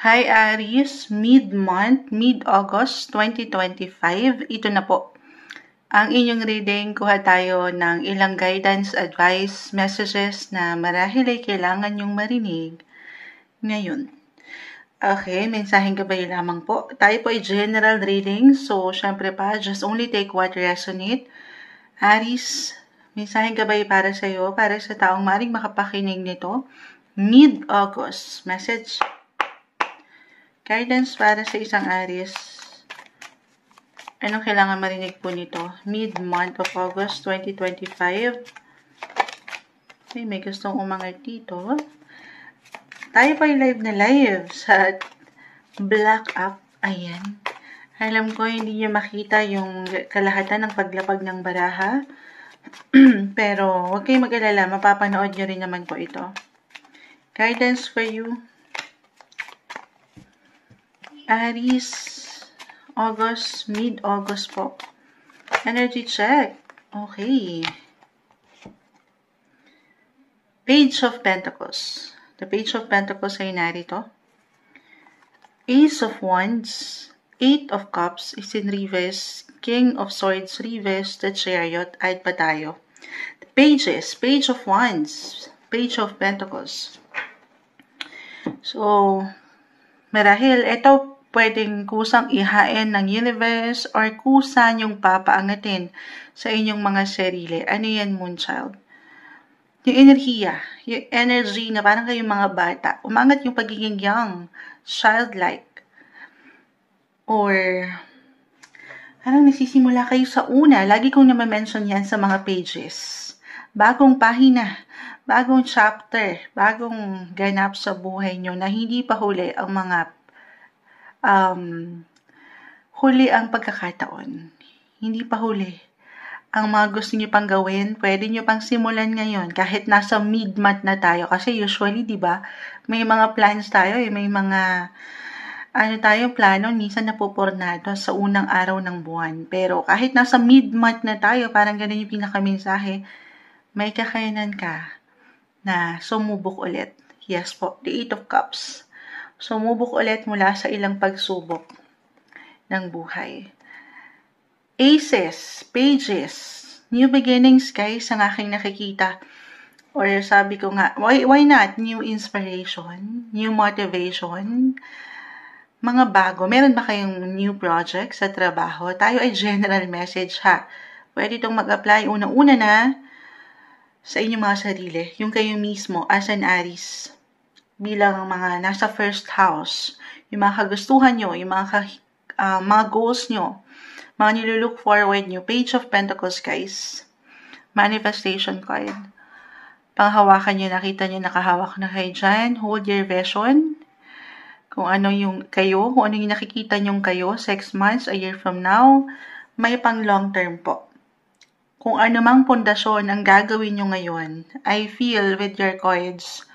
Hi Aries, mid-month, mid-August 2025. Ito na po ang inyong reading. Kuha tayo ng ilang guidance, advice, messages na marahil ay kailangan nyong marinig ngayon. Okay, mensaheng gabay lamang po. Tayo po ay general reading, so syempre pa, just only take what resonate. Aries, mensaheng gabay para sa iyo, para sa taong maring makapakinig nito. Mid-August, message. Guidance para sa isang Aries. Anong kailangan marinig po nito? Mid-month of August 2025. Okay, may gustong umangat dito. Tayo pa live na live sa Black Up. Ayan. Alam ko hindi niyo makita yung kalahatan ng paglapag ng baraha. Pero huwag kayong mag-alala. Mapapanood nyo rin naman po ito. Guidance for you. Aries, August, mid-August po. Energy check. Okay. Page of Pentacles. The Page of Pentacles ay narito. Ace of Wands, Eight of Cups is in reverse, King of Swords reverse, the Chariot, ay pa tayo. The Pages, Page of Wands, Page of Pentacles. So, marahil, ito pwedeng kusang ihain ng universe or kusa niyong papaangatin sa inyong mga sarili. Ano yan, Moonchild? Yung enerhiya, yung energy na parang kayong mga bata. Umangat yung pagiging young, childlike. Or, parang nasisimula kayo sa una. Lagi kong naman-mention yan sa mga pages. Bagong pahina, bagong chapter, bagong ganap sa buhay nyo na hindi pa huli ang mga huli ang pagkakataon. Hindi pa huli. Ang mga gusto nyo pang gawin, pwede nyo pang simulan ngayon kahit nasa mid-month na tayo. Kasi usually, di ba, may mga plans tayo, may mga plano, minsan napupurnado sa unang araw ng buwan. Pero kahit nasa mid-month na tayo, parang ganun yung pinakamensahe, may kakayanan ka na sumubok ulit. Yes po, the Eight of Cups. Sumubok ulit mula sa ilang pagsubok ng buhay. Aces, Pages, new beginnings guys ang aking nakikita. Or sabi ko nga, why not? New inspiration, new motivation, mga bago. Meron ba kayong new project sa trabaho? Tayo ay general message ha. Pwede itong mag-apply unang-una na sa inyong mga sarili. Yung kayo mismo as an Aries. Bilang mga nasa first house, yung mga kagustuhan nyo, yung mga goals nyo, mga nilulook forward nyo. Page of Pentacles, guys. Manifestation card. Panghawakan nyo, nakita nyo, nakahawak na kayo dyan. Hold your vision. Kung ano yung kayo, kung ano yung nakikita nyo kayo, 6 months, a year from now, may pang long term po. Kung ano mang pundasyon ang gagawin nyo ngayon, I feel with your cards,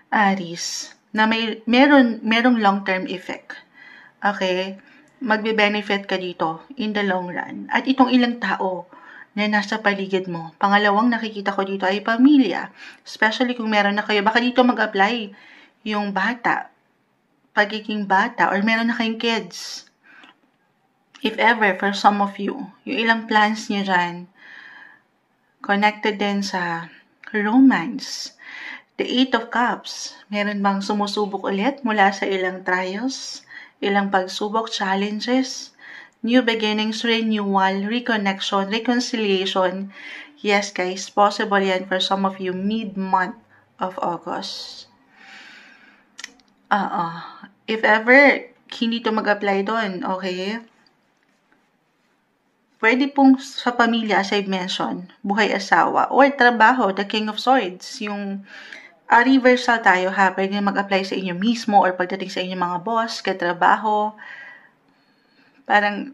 Aries, na merong long-term effect. Okay? Magbe-benefit ka dito in the long run. At itong ilang tao na nasa paligid mo, pangalawang nakikita ko dito ay pamilya. Especially kung meron na kayo, baka dito mag-apply yung bata, pagiging bata, or meron na kayong kids. If ever, for some of you, yung ilang plans niyo dyan, connected din sa romance. The Eight of Cups, meron bang sumusubok ulit mula sa ilang trials, ilang pagsubok, challenges, new beginnings, renewal, reconnection, reconciliation? Yes guys, possible yan for some of you mid-month of August. If ever, hindi to mag-apply doon, okay? Pwede pong sa pamilya, as I've mentioned, buhay asawa, or trabaho, the King of Swords, yung reversal tayo ha, pwede mag-apply sa inyo mismo or pagdating sa inyong mga boss, katrabaho. Parang,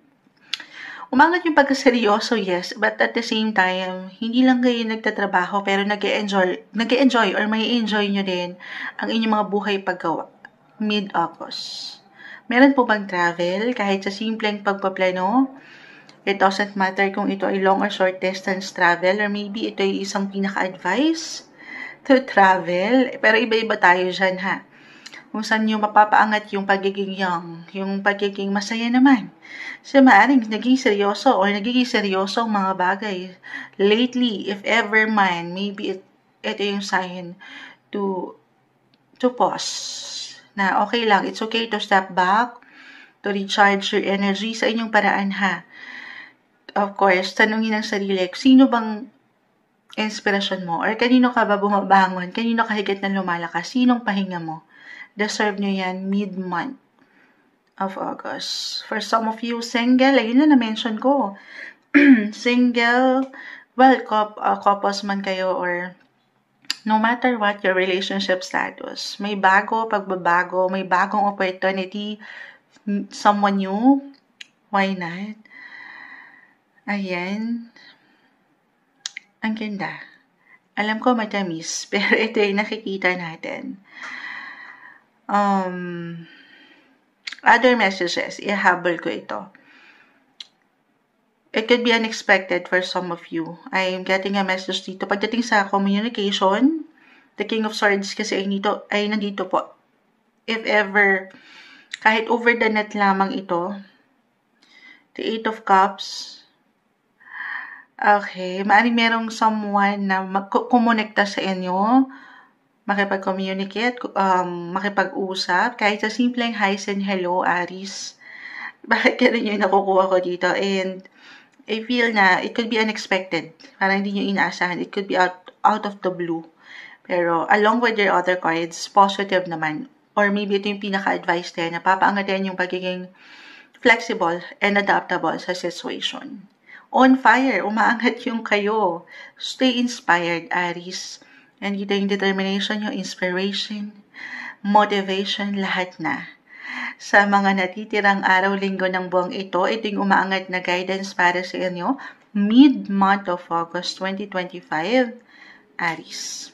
umangat yung pagkaseryoso, yes, but at the same time, hindi lang kayo nagtatrabaho, pero nag-e-enjoy or may enjoy nyo din ang inyong mga buhay paggawa. Mid-August. Meron po bang travel, kahit sa simpleng pagpaplano? It doesn't matter kung ito ay long or short distance travel, or maybe ito ay isang pinaka-advice to travel. Pero iba-iba tayo dyan ha. kung saan nyo mapapaangat yung pagiging young, yung pagiging masaya naman. So, maaaring naging seryoso or nagiging seryoso ang mga bagay. Lately, if ever man, maybe ito yung sign to pause. Na okay lang, it's okay to step back, to recharge your energy sa inyong paraan ha. Of course, tanungin ang sarili, sino bang inspirasyon mo? Or kanino ka ba bumabangon? Kanino ka higit na lumalakas? Sinong pahinga mo? Deserve nyo yan mid-month of August. For some of you, single, ayun na na-mention ko. Single, well, couples man kayo or no matter what your relationship status, may pagbabago, may bagong opportunity, someone new, why not? Ayan. Ang ganda. Alam ko matamis, pero ito yung nakikita natin. Other messages, ihabol ko ito. It could be unexpected for some of you. I am getting a message dito. Pagdating sa communication, the King of Swords kasi ay nandito po. If ever, kahit over the net lamang ito, the Eight of Cups, okay, maaaring merong someone na magkumonekta sa inyo, makipag-communicate, makipag-usap, kahit sa simpleng highs and hello, Aries. Bakit ganun yung nakukuha ko dito? And I feel na it could be unexpected. Parang hindi nyo inaasahan. It could be out of the blue. Pero along with your other cards, positive naman. Or maybe ito yung pinaka-advice din, na papaangatin yung pagiging flexible and adaptable sa situation. On fire, umaangat yung kayo. Stay inspired, Aries. And dito yung determination, yung inspiration, motivation, lahat na. Sa mga natitirang araw-linggo ng buwang ito, ito yung umaangat na guidance para sa inyo, mid-month of August 2025, Aries.